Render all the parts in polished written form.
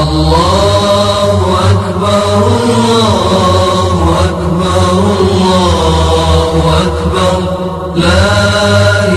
الله أكبر الله أكبر الله أكبر لا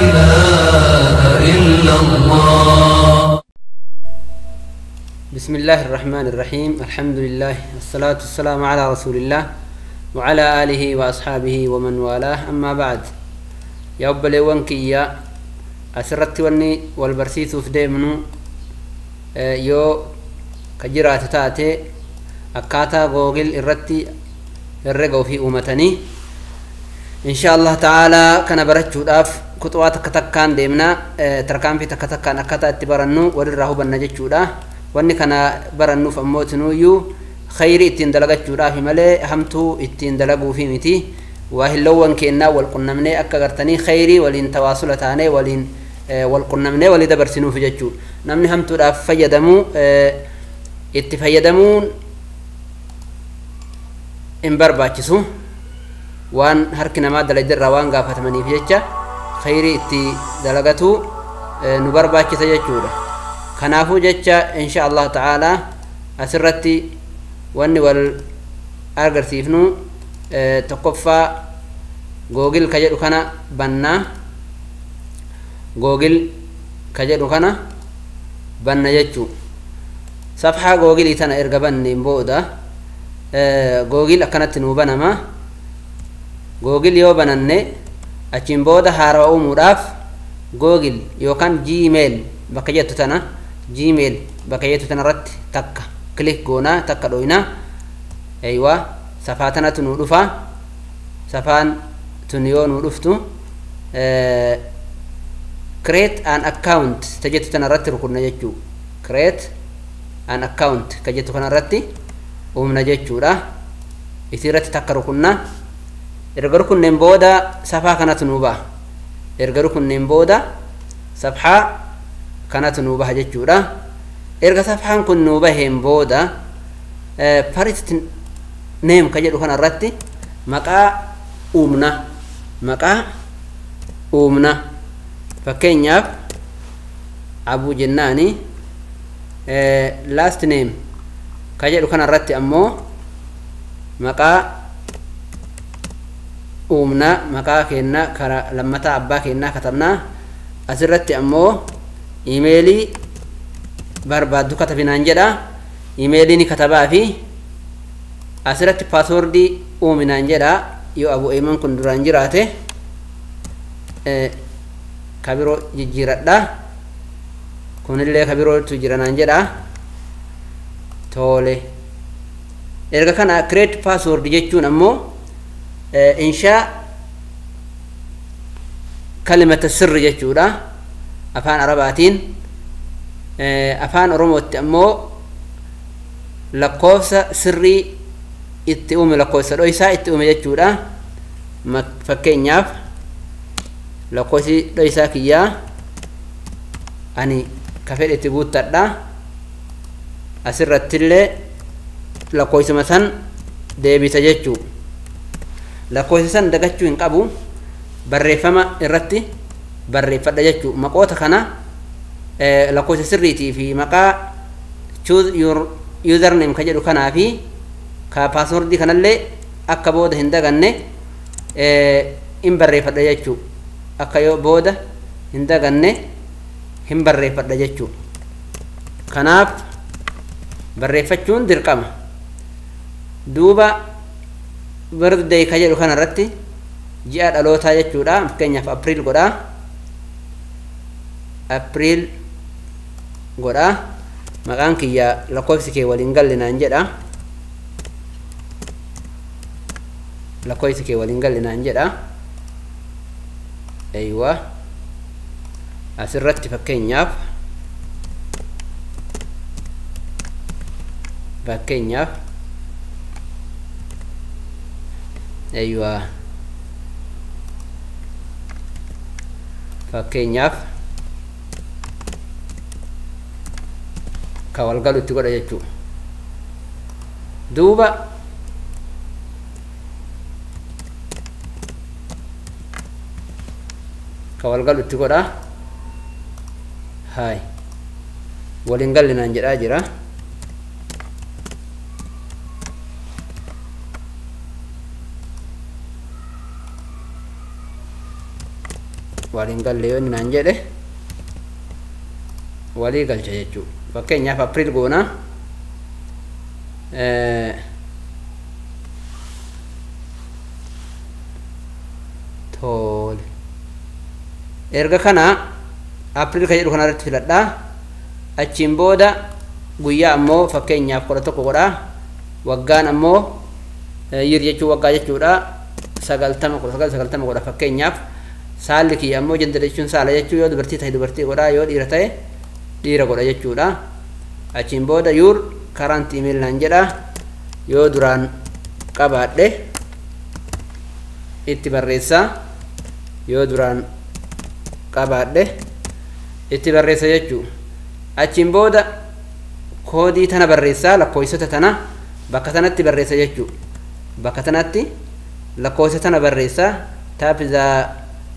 إله إلا الله. بسم الله الرحمن الرحيم. الحمد لله والصلاة والسلام على رسول الله وعلى آله وأصحابه ومن والاه. أما بعد، يا أبا ليوانكيا أسرت وني والبرسيس في ديمنو يو كجرات تاتي أكاتا غوغل إرتي الرقو في أمتني إن شاء الله تعالى. كان برجو داف كتوات كتكان ديمنا تركان في تكتكان أكاتا اتبارنو وللرهو بنججو دا واني كان برنو فموتنو يو خيري اتين دلغجو دا في ملي همتو اتين دلغو في متي واهلوان كينا والقنمني أكا غرتني خيري ولين تواصلتاني ولين والقنمني ولي دبرسنو في ججو نمني همتو دا فيدمو اتفيدمون إن برباچسو وان هركنا ما دلدر روان غافتمني في ججا خيري اتي دلغتو نبرباچس ججودا كنافو ججا إن شاء الله تعالى أسرتي واني والأرغرسيفنو تقفى جوجل كجدو كنا بنا جوجل كجدو كنا بنا جتشو صفحة جوجل يتنا إرجبني بودا جوجل أكنت نوبنا ما جوجل يو بنني أشين بودا هارو مراف جوجل يو كان جيميل بكيتو تنا جيميل بكيتو تنا رت تك كليك جونا تك دوينا أيوة صفاتنا تنودفا صفان تنيون ودفتو create an account تجتو تنرتي ركنا جتشو create an account كجتو كنرتي ومن جتشو لا يصيرت تكرو كنا إرجعوا كنا نبودا صفحة كانت نوبة إرجعوا كنا نبودا صفحة كانت نوبة جتشو لا إرجع صفحة كنا نوبة هم بودا فريت نيم كجدو كان الرتي مقا أمنا فكينياف أبو جناني last name كجدو كان الرتي أمو مقا أمنا مقا كينا لما تأبا كينا كتبنا أسرتي أمو إيميلي بربادو كتبنا نجدا إيميلي كتبا في أسرت باسوردي أومنا نجدا يو أبو إيمان كندران جراته كبيرو جيرات دا كون اللي كبيرو تجيران نجدا تولي إرجع كان create password جيتشون أمو إنشاء كلمة السر جيتشودا أفان عرباتين أفان روموت أمو لقوسة سري اتؤمي لقوسة رويسا اتؤمي جتشودا ما فكينياف لقوسي رويسا كيا أني كفيل اتبوت تدا أسرت اللي لقوسي مثلا ديبي تجتشو لقوسي سن دقتشو انقابو بريفما الرتي بريفا دجتشو مقوتا خنا لقوسي سريتي في مقا choose your username كجدو كنا في كباسورد كنا اللي أكبوده هندقني إن بريفة دجاجو أكيو بوده هندقني هم بريفة دجاجو كناف بريفة جون درقمة دوبا برد داي كجدو كنا رتي جاء ألوتا جاجو دا مكينيا في أبريل قدا أبريل قدا مكان كيا لقوسكي ولينقل لنا نجدا لقوسكي ولينقل لنا نجدا أيوة أسرت فكينياف أيوة فكينياف كوالقالو تقول يجو دوبا كوالقالو تقول هاي ولنقل لنا نجرا جرا waliin galle yoo inni naan jedhe walii galcha jechuu. Fakkeenyaaf April goona tole erga kana April ka jedhu kanarratti filadhaa. Achiin booda guyyaa ammoo fakkeenyaaf 11 godhaa. Waggaan ammoo yir jechuu waggaa jechuudha 90 godha. Fakkeenyaaf saalli kiyya ammoo jendera jechuun saala jechuu yoo dubartii ta'e dubartii godhaa yoo dhiira ta'e dhiira godha jechuudha. Achiin booda yuur current email naan jedha. Yoo duraan qabaadhe itti barreessa. Yoo duraan qabaadhe itti barreessa jechuu. Achiin booda koodii tana barreessaa lakkoofsota tana bakka tanatti barreessa jechuu. Bakka tanatti lakkoofsa tana barreessaa. Type the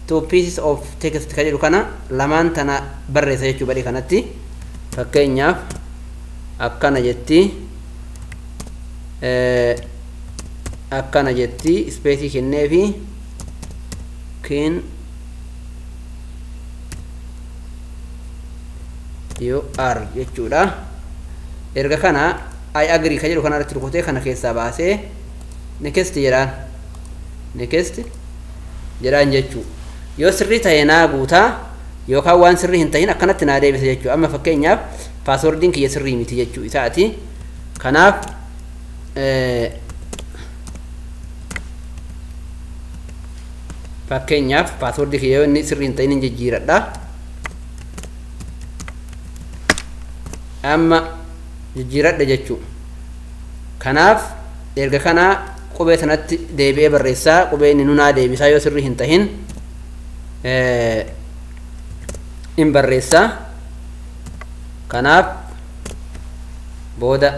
two pieces of text ka jedhu kana lamaan tana barreessa jechuu badii kanatti. Fakkeenyaaf akkana jetti space kenneefi kin yo r jechuudha. Erga kana I agree ka jedhu kanarratti rukutee kana keessaa baasee next jedhaan jechuu. Yoo sirrii ta'e naa guutaa yookaan waan sirrii hin ta'in akkanatti naa deebisa jechuu. Amma fakkeenyaaf paaswordiin kiyya sirrii miti jechuu isaati. Kanaaf fakkeenyaaf paaswordii kiyya yoo inni sirrii hin ta'in hin jijjiiradha. Amma jijjiiradha jechuu. Kanaaf erga kanaa qubee sanatti deebi'ee barreessaa. Qubee inni nunaa deebisaa yoo sirrii hin tahin in barreessaa. Kanaaf booda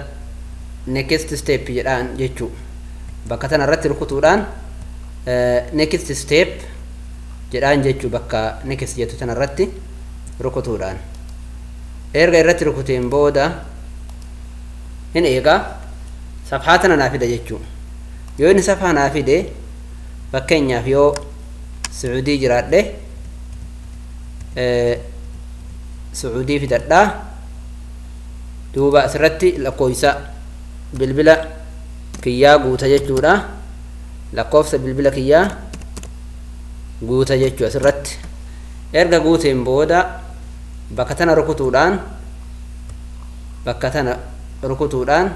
next step jedhaan jechuu. Bakka tana irratti rukutuudhaan next step jedhaan jechuu. Bakka next jettu tana irratti rukutuudhaan erga irratti rukuteen booda hin eegaa safhaa tana naa fida jechuu. Yoo inni safhaa naa fide fakkeenyaaf yoo Suudii jiraadhe Suudii fidadhaa. Duuba asirratti lakkoofsa bilbila kiyyaa guuta jechuudha. Lakkoofsa bilbila kiyyaa guuta jechuu asirratti. Erga guuteen booda bakka tana rukutuudhaan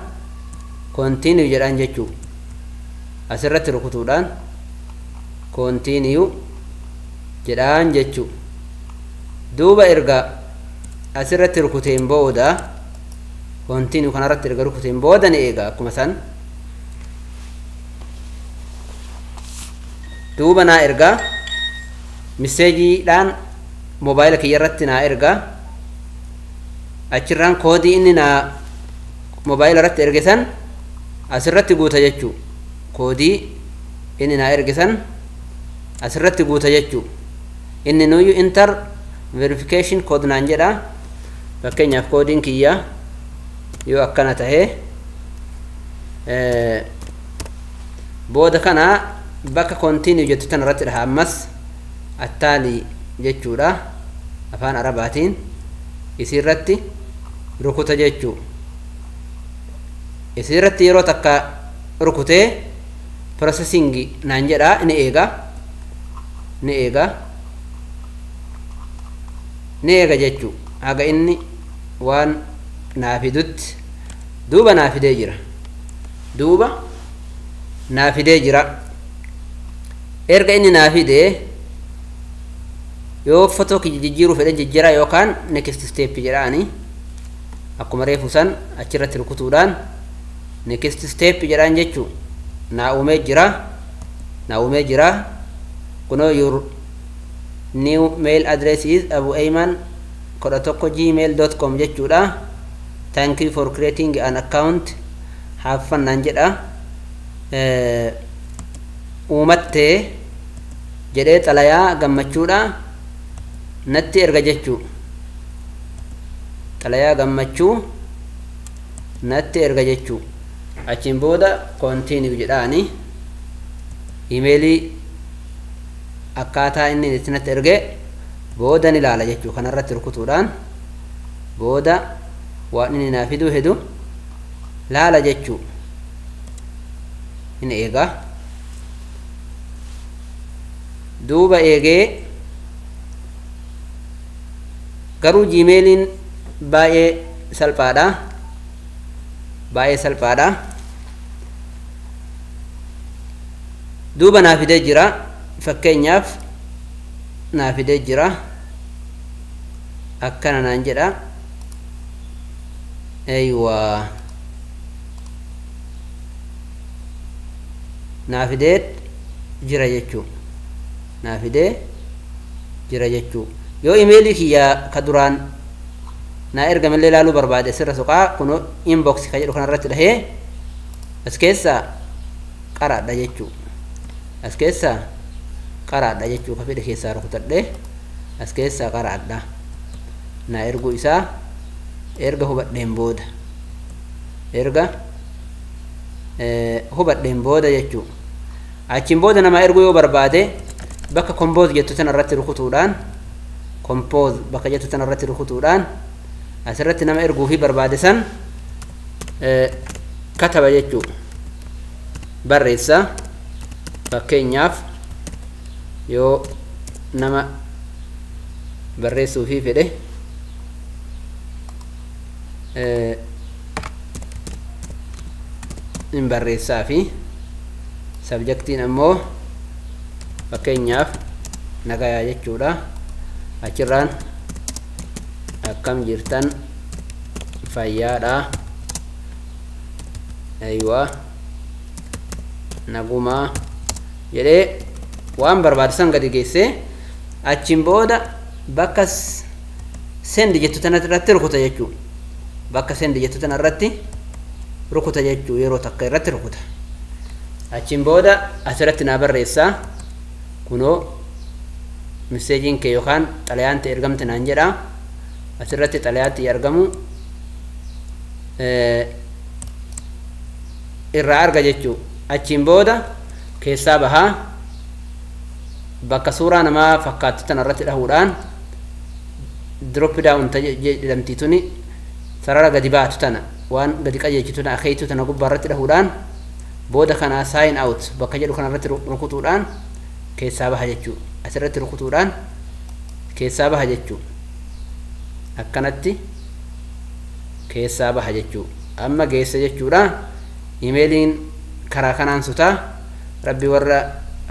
continue jedhaan jechuu. Asirratti rukutuudhaan continue jedhaan jechuu. Duuba erga asirratti rukuteen booda continue kanarratti erga rukuteen booda ni eega akkuma san. Duuba naa ergaa miseejiidhaan mobaayila kiyya irratti naa ergaa. Achirraan koodii inni naa mobaayila irratti erge san asirratti guuta jechuu. Koodii inni naa erge san asirratti guuta jechuu. Inni nuyyuu enter verification code naan jedha. Fakkeenyaaf koodiin kiyya yoo akkana tahee booda kana bakka continue jettu tana irratti dhaha. Ammas attaalii jechuudha afaan arabaatiin isirratti rukuta jechuu. Isirratti yeroo takka rukutee processing naan jedha. Ni eega jechuu haga inni waan naa fidutti. Duuba naa fidee jira. Erga inni naa fidee yoo fotoo kiyya jijjiiruu fedhe jijjiiraa yookaan next step jedhaani. Akkuma reefu san achirratti rukutuudhaan next step jedhaan jechuu. Naa uumee jira. Kunoo your new mail address is abuayman11@gmail.com jechuudha. Thank you for creating an account. Have fun naan jedha. Uumattee jedhee xalayaa gammachuudha natti erga jechuu. Xalayaa gammachuu natti erga jechuu. Achiin booda continue jedhaani. Emailii akkaataa inni itti natti erge booda ni laala jechuu kanarratti rukutuudhaan booda waan inni naa fiduu hedu laala jechuu hin eegaa duuba eegee garuu jiimeeliin baay'ee salphaadha duuba naa fidee jira fakkeenyaaf naa fidee jira akkana naan jedha eeywa naa fidee jira jechuu yoo imeelii kiyya ka duraan naa ergamallee ilaaluu barbaade sirra soqaa kun inbox ka jedhu kanarratti dhahee as keessaa qaraadha jechuu ka fedhe keessaa rukutadhe as keessaa qaraadha naa erguu isaa erga hubadheen booda jechuu achiin booda nama erguu yoo barbaade bakka compose jettu tan irratti rukutuudhaan asirratti nama erguu fi barbaade san kataba jechuu barreessa fakkeenyaaf yoo nama barreessuu fi fedhe in barreessaa fi subjectiin ammoo fakkeenyaaf nagayaa jechuudha achirraan akkam jirtan fayyaadha aywa nagumaa jedhee waan barbaadisan gadi geesse achiin booda bakka sendi jettu tanarratti rukuta jechuu yeroo takka irratti rukuta achiin booda asirratti naa barreessaa kunoo miseejiin kee yookaan xalayaan ta'e ergamte naan jedha asirratti xalayaatti argamu irraa arga jechuu achiin booda keessaa bahaa bakka suuraa namaa fakkaattu tanarratti dhahuudhaan drop down jedhamti tuni sarara gadi baatu tana waan gadi qajeelchitu tana akeeytu tana gubbaarratti dhahuudhaan booda kana sign out bakka jedhu kanarratti rukutuudhaan keessaa baha jechuu asirratti rukutuudhaan keessaa baha jechuu akkanatti keessaa baha jechuu amma geesse jechuudha imeeliin karaa kanaan sutaa rabbi warra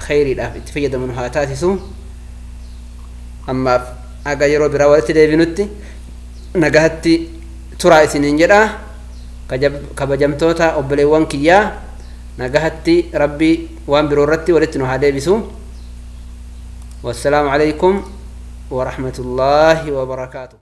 khayriidhaaf itti fayyadaman haa taasisu ammaaf aga yeroo biraa walitti deebinutti nagahatti turaa isiniin jedha kabajamtoota obboleewwan kiyyaa nagahatti rabbi waan biroo irratti walitti nu haa deebisu wassalaamu alaykum wa rahmatullaahi wa barakaatuh